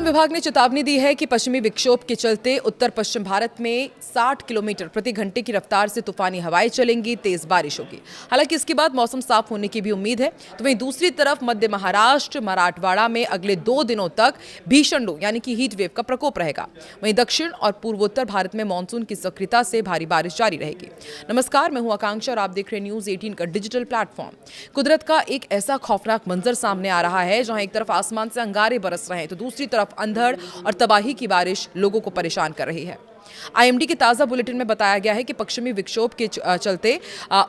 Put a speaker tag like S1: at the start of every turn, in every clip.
S1: विभाग ने चेतावनी दी है कि पश्चिमी विक्षोभ के चलते उत्तर पश्चिम भारत में 60 किलोमीटर प्रति घंटे की रफ्तार से तूफानी हवाएं चलेंगी, तेज बारिश होगी। हालांकि इसके बाद मौसम साफ होने की भी उम्मीद है। तो वहीं दूसरी तरफ मध्य महाराष्ट्र, मराठवाड़ा में अगले 2 दिनों तक भीषण लू यानी कि हीट वेव का प्रकोप रहेगा। वहीं दक्षिण और पूर्वोत्तर भारत में मानसून की सक्रियता से भारी बारिश जारी रहेगी। नमस्कार, मैं हूं आकांक्षा और आप देख रहे हैं न्यूज 18 का डिजिटल प्लेटफॉर्म। कुदरत का एक ऐसा खौफनाक मंजर सामने आ रहा है जहां एक तरफ आसमान से अंगारे बरस रहे हैं तो दूसरी तरफ अंधड़ और तबाही की बारिश लोगों को परेशान कर रही है। आईएमडी के ताजा बुलेटिन में बताया गया है कि पश्चिमी विक्षोभ के चलते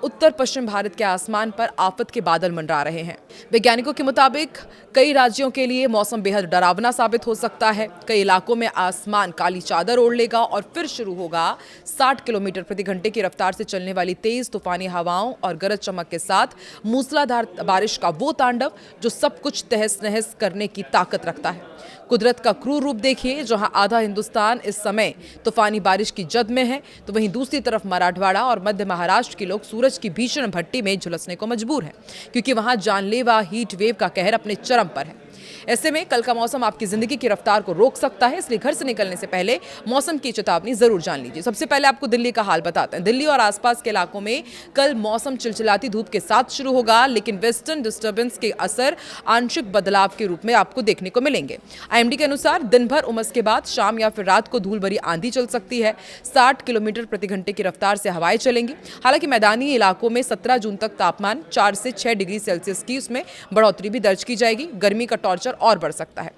S1: उत्तर पश्चिम भारत के आसमान पर आफत के बादल मंडरा रहे हैं। वैज्ञानिकों के मुताबिक कई राज्यों के लिए मौसम बेहद डरावना साबित हो सकता है। कई इलाकों में आसमान काली चादर ओढ़ लेगा और फिर शुरू होगा 60 किलोमीटर प्रति घंटे की रफ्तार से चलने वाली तेज तूफानी हवाओं और गरज चमक के साथ मूसलाधार बारिश का वो तांडव जो सब कुछ तहस नहस करने की ताकत रखता है। कुदरत का क्रूर रूप देखिए, जहां आधा हिंदुस्तान इस समय तूफानी बारिश की जद में है तो वहीं दूसरी तरफ मराठवाड़ा और मध्य महाराष्ट्र के लोग सूरज की भीषण भट्टी में झुलसने को मजबूर हैं, क्योंकि वहां जानलेवा हीट वेव का कहर अपने चरम पर है। ऐसे में कल का मौसम आपकी जिंदगी की रफ्तार को रोक सकता है, इसलिए घर से निकलने से पहले मौसम की चेतावनी जरूर जान लीजिए। सबसे पहले आपको दिल्ली का हाल बताते हैं। दिल्ली और आसपास के इलाकों में कल मौसम चिलचिलाती धूप के साथ शुरू होगा, लेकिन वेस्टर्न डिस्टर्बेंस के असर आंशिक बदलाव के रूप में आपको देखने को मिलेंगे। आईएमडी के अनुसार दिन भर उमस के बाद शाम या फिर रात को धूल भरी आंधी चल सकती है। 60 किलोमीटर प्रति घंटे की रफ्तार से हवाएं चलेंगी। हालांकि मैदानी इलाकों में 17 जून तक तापमान 4 से 6 डिग्री सेल्सियस की उसमें बढ़ोतरी भी दर्ज की जाएगी। गर्मी का टॉर्चर और बढ़ सकता है।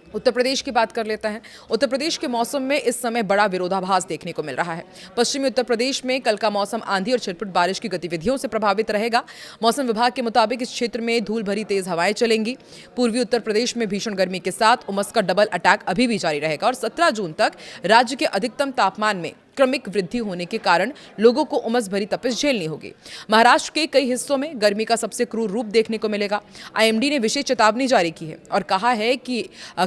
S1: उत्तर प्रदेश की बात कर लेते हैं। उत्तर प्रदेश के मौसम में इस समय बड़ा विरोधाभास देखने को मिल रहा है। पश्चिमी उत्तर प्रदेश में कल का मौसम आंधी और छिटपुट बारिश की गतिविधियों से प्रभावित रहेगा। मौसम विभाग के मुताबिक इस क्षेत्र में धूल भरी तेज हवाएं चलेंगी। पूर्वी उत्तर प्रदेश में भीषण गर्मी के साथ उमस का डबल अटैक अभी भी जारी रहेगा और 17 जून तक राज्य के अधिकतम तापमान में क्रमिक वृद्धि होने के कारण लोगों को उमस भरी तपिश झेलनी होगी। महाराष्ट्र के कई हिस्सों में गर्मी का सबसे क्रूर रूप देखने को मिलेगा। आईएमडी ने विशेष चेतावनी जारी की है और कहा है कि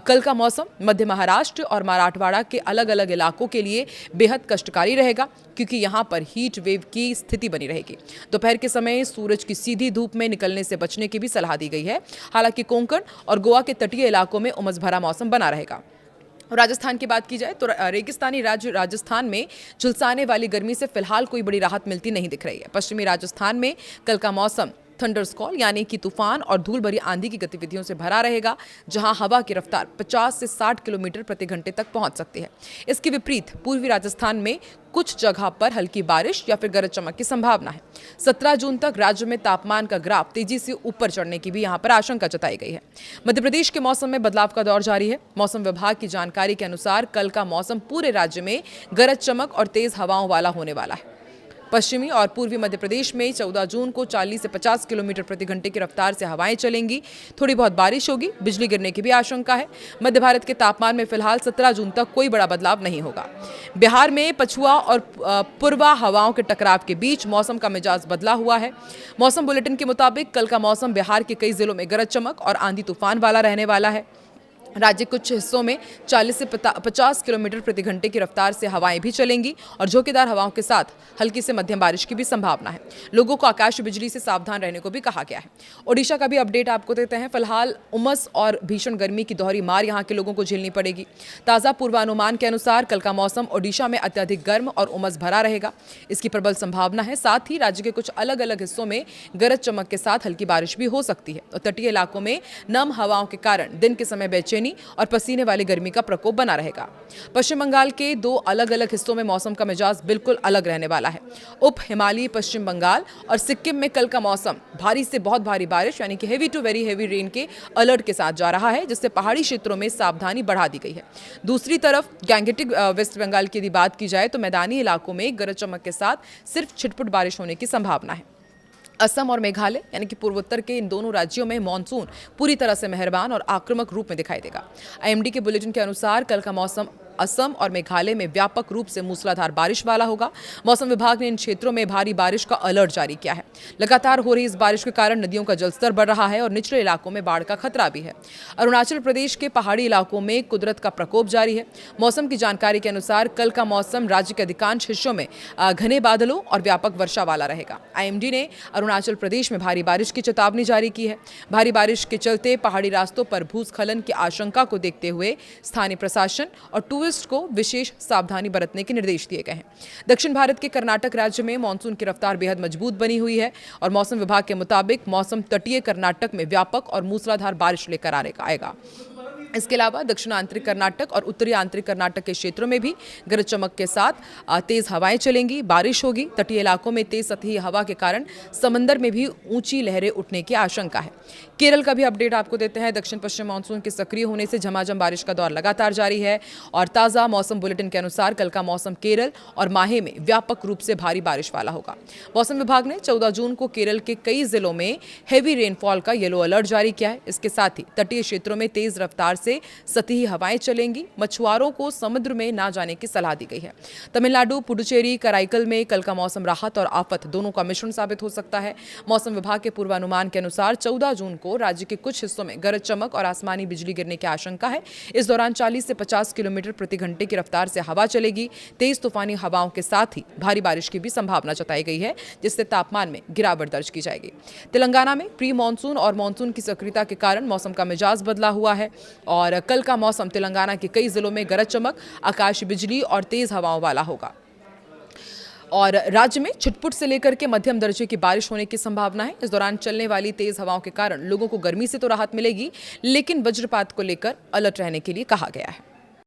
S1: कल का मौसम मध्य महाराष्ट्र और मराठवाड़ा के अलग अलग इलाकों के लिए बेहद कष्टकारी रहेगा, क्योंकि यहां पर हीट वेव की स्थिति बनी रहेगी। दोपहर के समय सूरज की सीधी धूप में निकलने से बचने की भी सलाह दी गई है। हालांकि कोंकण और गोवा के तटीय इलाकों में उमस भरा मौसम बना रहेगा। राजस्थान की बात की जाए तो रेगिस्तानी राज्य राजस्थान में झुलसाने वाली गर्मी से फिलहाल कोई बड़ी राहत मिलती नहीं दिख रही है। पश्चिमी राजस्थान में कल का मौसम थंडरस्कॉल यानी कि तूफान और धूल भरी आंधी की गतिविधियों से भरा रहेगा, जहां हवा की रफ्तार 50 से 60 किलोमीटर प्रति घंटे तक पहुंच सकती है। इसके विपरीत पूर्वी राजस्थान में कुछ जगह पर हल्की बारिश या फिर गरज चमक की संभावना है। 17 जून तक राज्य में तापमान का ग्राफ तेजी से ऊपर चढ़ने की भी यहां पर आशंका जताई गई है। मध्य प्रदेश के मौसम में बदलाव का दौर जारी है। मौसम विभाग की जानकारी के अनुसार कल का मौसम पूरे राज्य में गरज चमक और तेज हवाओं वाला होने वाला है। पश्चिमी और पूर्वी मध्य प्रदेश में 14 जून को 40 से 50 किलोमीटर प्रति घंटे की रफ्तार से हवाएं चलेंगी। थोड़ी बहुत बारिश होगी, बिजली गिरने की भी आशंका है। मध्य भारत के तापमान में फिलहाल 17 जून तक कोई बड़ा बदलाव नहीं होगा। बिहार में पछुआ और पूर्वा हवाओं के टकराव के बीच मौसम का मिजाज बदला हुआ है। मौसम बुलेटिन के मुताबिक कल का मौसम बिहार के कई जिलों में गरज चमक और आंधी तूफान वाला रहने वाला है। राज्य के कुछ हिस्सों में 40 से 50 किलोमीटर प्रति घंटे की रफ्तार से हवाएं भी चलेंगी और झोंकेदार हवाओं के साथ हल्की से मध्यम बारिश की भी संभावना है। लोगों को आकाशीय बिजली से सावधान रहने को भी कहा गया है। ओडिशा का भी अपडेट आपको देते हैं। फिलहाल उमस और भीषण गर्मी की दोहरी मार यहां के लोगों को झेलनी पड़ेगी। ताज़ा पूर्वानुमान के अनुसार कल का मौसम ओडिशा में अत्यधिक गर्म और उमस भरा रहेगा, इसकी प्रबल संभावना है। साथ ही राज्य के कुछ अलग अलग हिस्सों में गरज चमक के साथ हल्की बारिश भी हो सकती है और तटीय इलाकों में नम हवाओं के कारण दिन के समय बेचैनी और पसीने वाली गर्मी का प्रकोप बना रहेगा। पश्चिम बंगाल के 2 अलग अलग हिस्सों में मौसम का मिजाज बिल्कुल अलग रहने वाला है। उप हिमालयी पश्चिम बंगाल और सिक्किम में कल का मौसम भारी से बहुत भारी बारिश यानी कि heavy to very heavy rain के अलर्ट के साथ जा रहा है, जिससे पहाड़ी क्षेत्रों में सावधानी बढ़ा दी गई है। दूसरी तरफ गैंगेटिक वेस्ट बंगाल की यदि बात की जाए तो मैदानी इलाकों में गरज चमक के साथ सिर्फ छिटपुट बारिश होने की संभावना है। असम और मेघालय यानी कि पूर्वोत्तर के इन दोनों राज्यों में मानसून पूरी तरह से मेहरबान और आक्रामक रूप में दिखाई देगा। आईएमडी के बुलेटिन के अनुसार कल का मौसम असम और मेघालय में व्यापक रूप से मूसलाधार बारिश वाला होगा। मौसम विभाग ने इन क्षेत्रों में भारी बारिश का अलर्ट जारी किया है। लगातार हो रही इस बारिश के कारण नदियों का जलस्तर बढ़ रहा है और निचले इलाकों में बाढ़ का खतरा भी है। अरुणाचल प्रदेश के पहाड़ी इलाकों में कुदरत का प्रकोप जारी है। मौसम की जानकारी के अनुसार कल का मौसम राज्य के अधिकांश हिस्सों में घने बादलों और व्यापक वर्षा वाला रहेगा। आईएमडी ने अरुणाचल प्रदेश में भारी बारिश की चेतावनी जारी की है। भारी बारिश के चलते पहाड़ी रास्तों पर भूस्खलन की आशंका को देखते हुए स्थानीय प्रशासन और टूरिस्ट को विशेष सावधानी बरतने के निर्देश दिए गए हैं। दक्षिण भारत के कर्नाटक राज्य में मानसून की रफ्तार बेहद मजबूत बनी हुई है और मौसम विभाग के मुताबिक मौसम तटीय कर्नाटक में व्यापक और मूसलाधार बारिश लेकर आएगा। इसके अलावा दक्षिण आंतरिक कर्नाटक और उत्तरी आंतरिक कर्नाटक के क्षेत्रों में भी गरज चमक के साथ तेज हवाएं चलेंगी, बारिश होगी। तटीय इलाकों में तेज सतही हवा के कारण समंदर में भी ऊंची लहरें उठने की आशंका है। केरल का भी अपडेट आपको देते हैं। दक्षिण पश्चिम मानसून के सक्रिय होने से झमाझम बारिश का दौर लगातार जारी है और ताज़ा मौसम बुलेटिन के अनुसार कल का मौसम केरल और माहे में व्यापक रूप से भारी बारिश वाला होगा। मौसम विभाग ने 14 जून को केरल के कई जिलों में हेवी रेनफॉल का येलो अलर्ट जारी किया है। इसके साथ ही तटीय क्षेत्रों में तेज रफ्तार से सतही हवाएं चलेंगी। मछुआरों को समुद्र में ना जाने की सलाह दी गई है। तमिलनाडु, पुडुचेरी, कराईकल में कल का मौसम राहत और आफत दोनों का मिश्रण साबित हो सकता है। मौसम विभाग के पूर्वानुमान के अनुसार 14 जून को राज्य के कुछ हिस्सों में गरज चमक और आसमानी बिजली गिरने की आशंका है। इस दौरान 40 से 50 किलोमीटर प्रति घंटे की रफ्तार से हवा चलेगी। तेज तूफानी हवाओं के साथ ही भारी बारिश की भी संभावना जताई गई है, जिससे तापमान में गिरावट दर्ज की जाएगी। तेलंगाना में प्री मानसून और मानसून की सक्रियता के कारण मौसम का मिजाज बदला हुआ है और कल का मौसम तेलंगाना के कई जिलों में गरज चमक, आकाश बिजली और तेज हवाओं वाला होगा और राज्य में छिटपुट से लेकर के मध्यम दर्जे की बारिश होने की संभावना है। इस दौरान चलने वाली तेज हवाओं के कारण लोगों को गर्मी से तो राहत मिलेगी, लेकिन वज्रपात को लेकर अलर्ट रहने के लिए कहा गया है।